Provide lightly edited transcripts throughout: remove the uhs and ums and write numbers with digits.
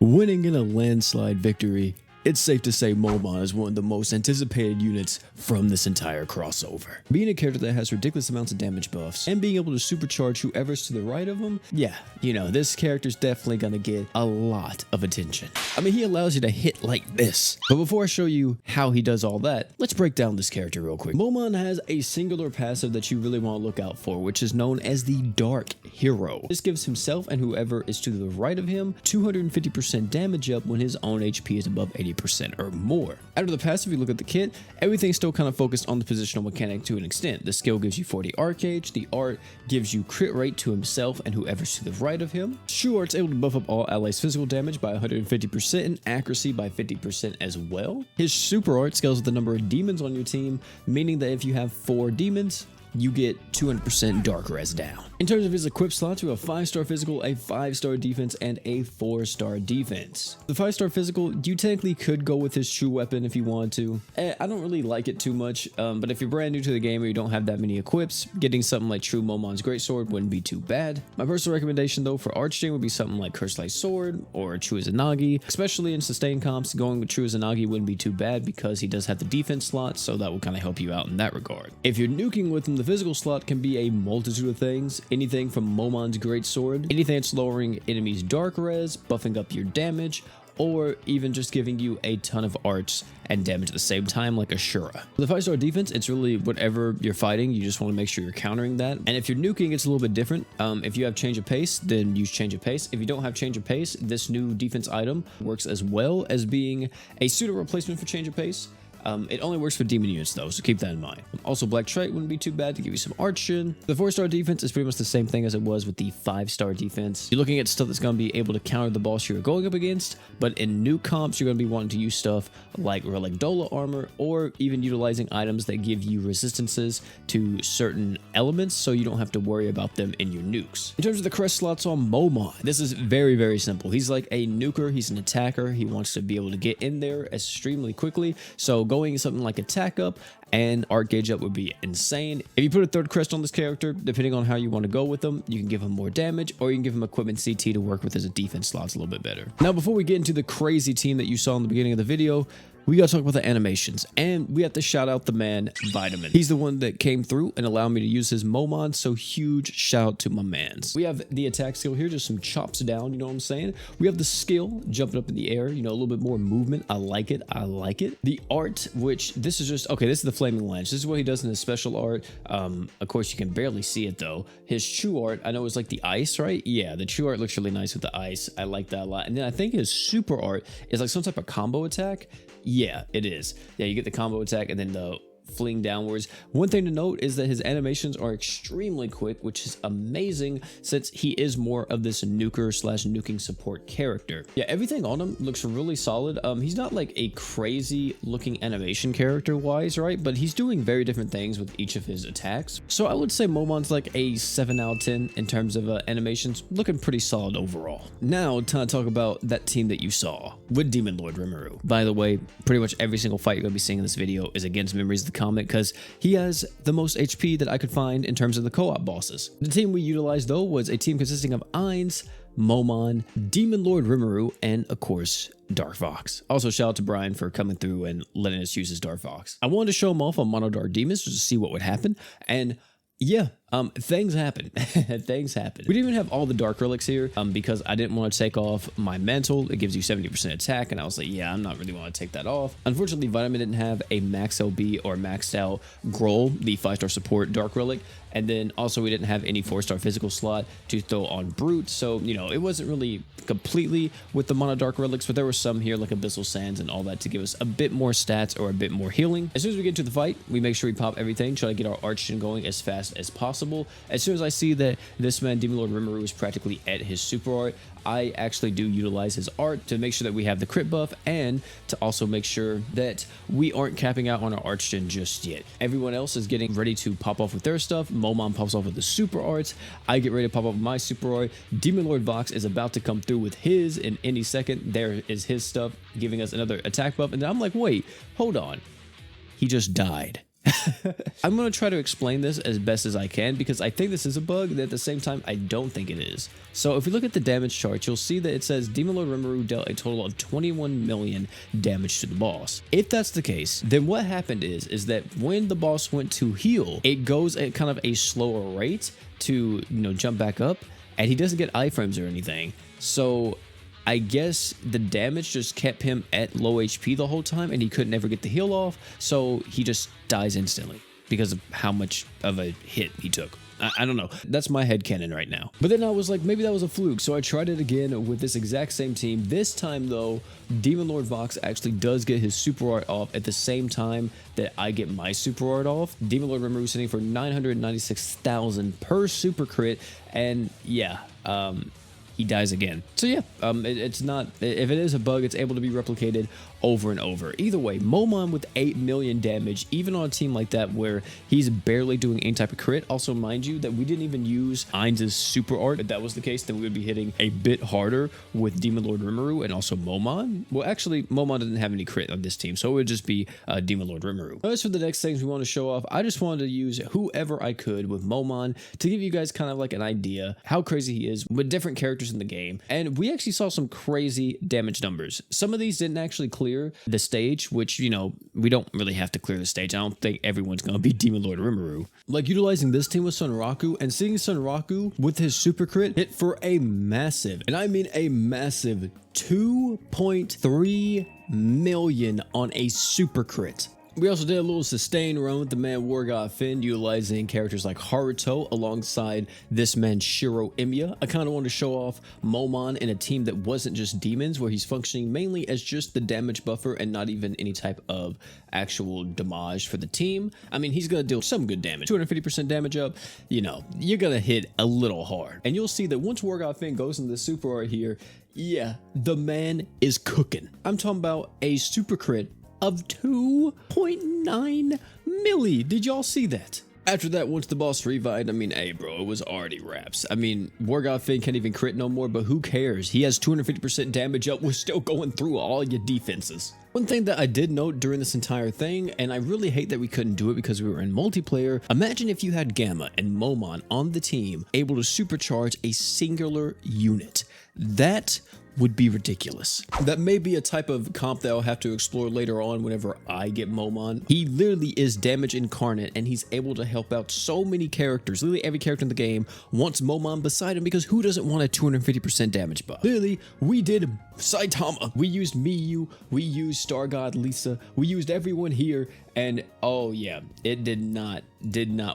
Winning in a landslide victory, it's safe to say Momon is one of the most anticipated units from this entire crossover. Being a character that has ridiculous amounts of damage buffs and being able to supercharge whoever's to the right of him, yeah, you know, this character's definitely gonna get a lot of attention. I mean, he allows you to hit like this. But before I show you how he does all that, let's break down this character real quick. Momon has a singular passive that you really want to look out for, which is known as the Dark Hero. This gives himself and whoever is to the right of him 250% damage up when his own HP is above 80% or more. Out of the passive, you look at the kit, everything's still kind of focused on the positional mechanic to an extent. The skill gives you 40 arc gauge, the art gives you crit rate to himself and whoever's to the right of him. True art's able to buff up all allies' physical damage by 150% and accuracy by 50% as well. His super art scales with the number of demons on your team, meaning that if you have 4 demons, you get 200% dark res down. In terms of his equip slots, we have 5-star physical, a 5-star defense, and a 4-star defense. The 5-star physical, you technically could go with his true weapon if you wanted to. I don't really like it too much, but if you're brand new to the game or you don't have that many equips, getting something like True Momon's Greatsword wouldn't be too bad. My personal recommendation though for Archstring would be something like Cursed Light Sword or True Izanagi. Especially in sustain comps, going with True Izanagi wouldn't be too bad because he does have the defense slot, so that will kind of help you out in that regard. If you're nuking with him, the physical slot can be a multitude of things. Anything from Momon's Greatsword, anything that's lowering enemies' dark res, buffing up your damage, or even just giving you a ton of arts and damage at the same time like Ashura. For the 5-star defense, it's really whatever you're fighting, you just want to make sure you're countering that. And if you're nuking, it's a little bit different. If you have change of pace, then use change of pace. If you don't have change of pace, this new defense item works as well as being a pseudo replacement for change of pace. It only works for demon units though, so keep that in mind. Also, Black Trite wouldn't be too bad to give you some archon. The 4-star defense is pretty much the same thing as it was with the 5-star defense. You're looking at stuff that's going to be able to counter the boss you're going up against, but in new comps, you're going to be wanting to use stuff like Relic Dola armor or even utilizing items that give you resistances to certain elements so you don't have to worry about them in your nukes. In terms of the crest slots on Momon, this is very, very simple. He's like a nuker, he's an attacker, he wants to be able to get in there extremely quickly, so going something like attack up and arc gauge up would be insane. If you put a 3rd crest on this character, depending on how you want to go with them, you can give him more damage or you can give him equipment CT to work with his defense slots a little bit better. Now, before we get into the crazy team that you saw in the beginning of the video, we gotta talk about the animations, and we have to shout out the man Vitamin. He's the one that came through and allowed me to use his Momon, so huge shout out to my mans. We have the attack skill here, just some chops down, you know what I'm saying? We have the skill, jumping up in the air, you know, a little bit more movement. I like it, I like it. The art, which this is just, okay, this is the Flaming Lance. This is what he does in his special art. Of course, you can barely see it though. His true art, I know it's like the ice, right? Yeah, the true art looks really nice with the ice. I like that a lot. And then I think his super art is like some type of combo attack. Yeah, it is. Yeah, you get the combo attack and then the fleeing downwards. One thing to note is that his animations are extremely quick, which is amazing since he is more of this nuker slash nuking support character. Yeah, everything on him looks really solid. He's not like a crazy looking animation character wise, right? But he's doing very different things with each of his attacks. So I would say Momon's like a 7 out of 10 in terms of animations, looking pretty solid overall. Now, time to talk about that team that you saw with Demon Lord Rimuru. By the way, pretty much every single fight you're gonna be seeing in this video is against Memories of the Comet because he has the most HP that I could find in terms of the co-op bosses. The team we utilized though was a team consisting of Ainz, Momon, Demon Lord Rimuru, and of course Dark Fox. Also shout out to Brian for coming through and letting us use his Dark Fox. I wanted to show him off on Mono Dark Demons just to see what would happen, and yeah, things happen. Things happen. We didn't even have all the dark relics here because I didn't want to take off my mantle. It gives you 70% attack, and I was like, yeah, I'm not really want to take that off. Unfortunately, Vitamin didn't have a max LB or maxed out Groll, the 5-star support dark relic, and then also we didn't have any 4-star physical slot to throw on Brute, so you know, it wasn't really completely with the mono dark relics, but there were some here like Abyssal Sands and all that to give us a bit more stats or a bit more healing. As soon as we get to the fight, we make sure we pop everything, try to get our archon going as fast as possible. As soon as I see that this man Demon Lord Rimuru is practically at his super art, I actually do utilize his art to make sure that we have the crit buff and to also make sure that we aren't capping out on our archon just yet. Everyone else is getting ready to pop off with their stuff. Momon pops off with the super arts. I get ready to pop off with my super art. Demon Lord Vox is about to come through with his in any second. There is his stuff giving us another attack buff. And then I'm like, wait, hold on. He just died. I'm going to try to explain this as best as I can because I think this is a bug, and at the same time, I don't think it is. So if you look at the damage chart, you'll see that it says Demon Lord Rimuru dealt a total of 21 million damage to the boss. If that's the case, then what happened is that when the boss went to heal, it goes at kind of a slower rate to, jump back up, and he doesn't get iframes or anything. So I guess the damage just kept him at low HP the whole time, and he couldn't ever get the heal off, so he just dies instantly because of how much of a hit he took. I don't know. That's my headcanon right now. But then I was like, maybe that was a fluke, so I tried it again with this exact same team. This time, though, Demon Lord Vox actually does get his super art off at the same time that I get my super art off. Demon Lord Rimuru sitting for 996,000 per super crit, and yeah, he dies again. So yeah, it's not, if it is a bug, it's able to be replicated over and over. Either way, Momon with 8 million damage, even on a team like that where he's barely doing any type of crit. Also, mind you, that we didn't even use Ainz's super art. If that was the case, then we would be hitting a bit harder with Demon Lord Rimuru and also Momon. Well, actually, Momon didn't have any crit on this team, so it would just be Demon Lord Rimuru. As for the next things we want to show off, I just wanted to use whoever I could with Momon to give you guys kind of like an idea how crazy he is with different characters in the game. And we actually saw some crazy damage numbers. Some of these didn't actually clear the stage, which, we don't really have to clear the stage. I don't think everyone's going to be Demon Lord Rimuru. Like utilizing this team with Sunraku and seeing Sunraku with his super crit hit for a massive, and I mean a massive 2.3 million on a super crit. We also did a little sustain run with the man War God Finn, utilizing characters like Haruto alongside this man Shiro Emiya. I kind of wanted to show off Momon in a team that wasn't just demons, where he's functioning mainly as just the damage buffer and not even any type of actual damage for the team. I mean, he's going to deal some good damage. 250% damage up, you're going to hit a little hard. And you'll see that once War God Finn goes into the super art here, yeah, the man is cooking. I'm talking about a super crit of 2.9 milli. Did y'all see that? After that, once the boss revived, hey bro, it was already wraps. War God Finn can't even crit no more, but who cares? He has 250% damage up. We're still going through all your defenses. One thing that I did note during this entire thing, and I really hate that we couldn't do it because we were in multiplayer, imagine if you had Gamma and Momon on the team able to supercharge a singular unit. That would be ridiculous. That may be a type of comp that I'll have to explore later on whenever I get Momon. He literally is damage incarnate, and he's able to help out so many characters. Literally every character in the game wants Momon beside him because who doesn't want a 250% damage buff? Literally, we did Saitama. We used Miyu. We used Star God Lisa. We used everyone here, and oh yeah, it did not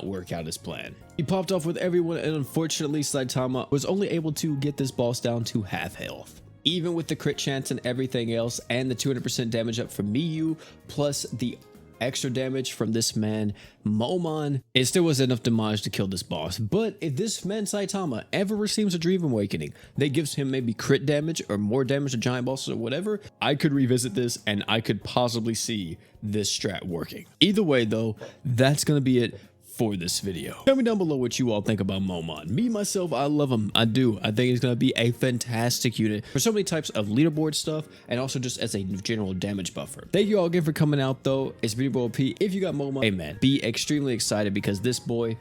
work out as planned. He popped off with everyone, and unfortunately Saitama was only able to get this boss down to half health. Even with the crit chance and everything else, and the 200% damage up from Miyu, plus the extra damage from this man Momon, it still was enough damage to kill this boss. But if this man Saitama ever receives a Dream Awakening that gives him maybe crit damage or more damage to giant bosses or whatever, I could revisit this and I could possibly see this strat working. Either way though, that's gonna be it for this video. Tell me down below what you all think about Momon. Me, myself, I love him. I do. I think he's going to be a fantastic unit for so many types of leaderboard stuff and also just as a general damage buffer. Thank you all again for coming out though. It's Beautiful P. If you got Momon, hey man, be extremely excited because this boy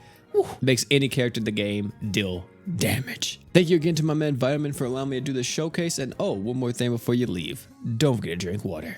makes any character in the game deal damage. Thank you again to my man Vitamin for allowing me to do this showcase. And oh, one more thing before you leave. Don't forget to drink water.